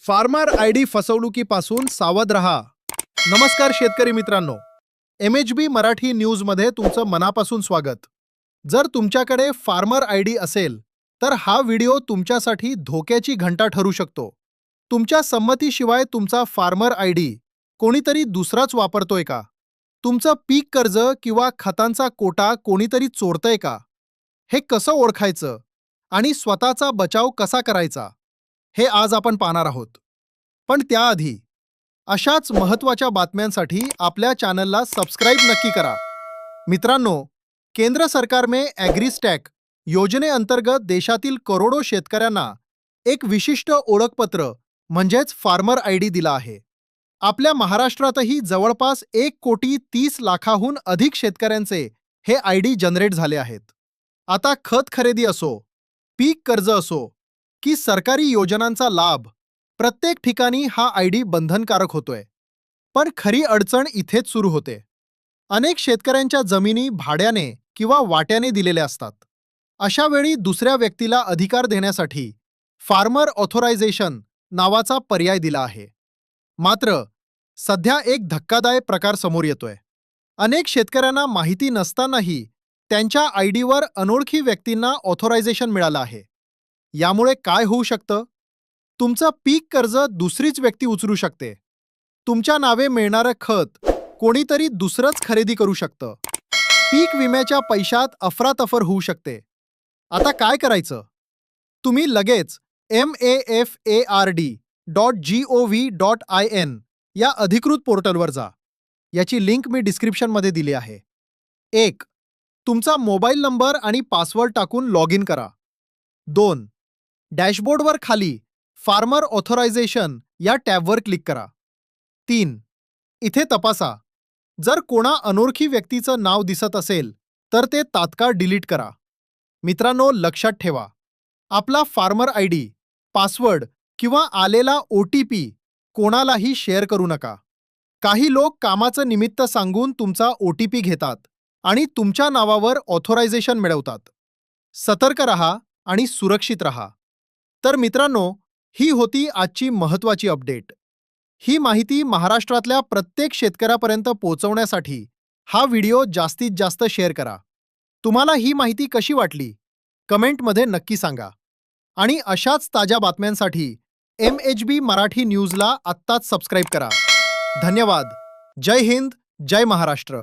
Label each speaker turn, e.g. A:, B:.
A: Farmer ID फसवणुकीपासून सावध रहा. नमस्कार शेतकरी मित्रांनो, MHB मराठी न्यूजमध्ये तुमचं मनापासून स्वागत. जर तुमच्याकडे फार्मर आयडी असेल तर हा व्हिडिओ तुमच्यासाठी धोक्याची घंटा ठरू शकतो. तुमच्या संमतीशिवाय तुमचा फार्मर आयडी कोणीतरी दुसराच वापरतोय का? तुमचं पीक कर्ज किंवा खतांचा कोटा कोणीतरी चोरतंय का? हे कसं ओळखायचं आणि स्वतःचा बचाव कसा करायचा, हे आज आपण पाहणार आहोत. पण त्याआधी अशाच महत्त्वाच्या बातम्यांसाठी आपल्या चॅनलला सबस्क्राईब नक्की करा. मित्रांनो, केंद्र सरकारने ॲग्रीस्टॅक योजनेअंतर्गत देशातील करोडो शेतकऱ्यांना एक विशिष्ट ओळखपत्र म्हणजेच फार्मर आयडी दिला आहे. आपल्या महाराष्ट्रातही जवळपास 1,30,00,000हून अधिक शेतकऱ्यांचे हे आयडी जनरेट झाले आहेत. आता खत खरेदी असो, पीक कर्ज असो की सरकारी योजनांचा लाभ, प्रत्येक ठिकाणी हा आयडी बंधनकारक होतोय. पण खरी अडचण इथेच सुरू होते. अनेक शेतकऱ्यांच्या जमिनी भाड्याने किंवा वाट्याने दिलेल्या असतात. अशा वेळी दुसऱ्या व्यक्तीला अधिकार देण्यासाठी फार्मर ऑथोरायझेशन नावाचा पर्याय दिला आहे. मात्र सध्या एक धक्कादायक प्रकार समोर येतोय. अनेक शेतकऱ्यांना माहिती नसतानाही त्यांच्या आयडीवर अनोळखी व्यक्तींना ऑथोरायझेशन मिळालं आहे. यामुळे काय होऊ शकतं? तुमचं पीक कर्ज दुसरीच व्यक्ती उचलू शकते. तुमच्या नावे मिळणारं खत कोणीतरी दुसरंच खरेदी करू शकतं. पीक विम्याच्या पैशात अफरातफर होऊ शकते. आता काय करायचं? तुम्ही लगेच mafard.gov.in या अधिकृत पोर्टलवर जा. याची लिंक मी डिस्क्रिप्शनमध्ये दिली आहे. 1. तुमचा मोबाईल नंबर आणि पासवर्ड टाकून लॉग इन करा. 2. डॅशबोर्डवर खाली फार्मर ऑथोरायझेशन या टॅबवर क्लिक करा. 3. इथे तपासा. जर कोणा अनोळखी व्यक्तीचं नाव दिसत असेल तर ते तात्काळ डिलीट करा. मित्रांनो, लक्षात ठेवा, आपला फार्मर आयडी, पासवर्ड किंवा आलेला OTP कोणालाही शेअर करू नका. काही लोक कामाचं निमित्त सांगून तुमचा OTP घेतात आणि तुमच्या नावावर ऑथोरायझेशन मिळवतात. सतर्क रहा आणि सुरक्षित रहा. तर मित्रांनो, ही होती आजची महत्त्वाची अपडेट. ही माहिती महाराष्ट्रातल्या प्रत्येक शेतकऱ्यापर्यंत पोहोचवण्यासाठी हा व्हिडिओ जास्तीत जास्त शेअर करा. तुम्हाला ही माहिती कशी वाटली? कमेंटमध्ये नक्की सांगा. आणि अशाच ताज्या बातम्यांसाठी MHB मराठी न्यूजला आत्ताच सबस्क्राईब करा. धन्यवाद. जय हिंद, जय महाराष्ट्र.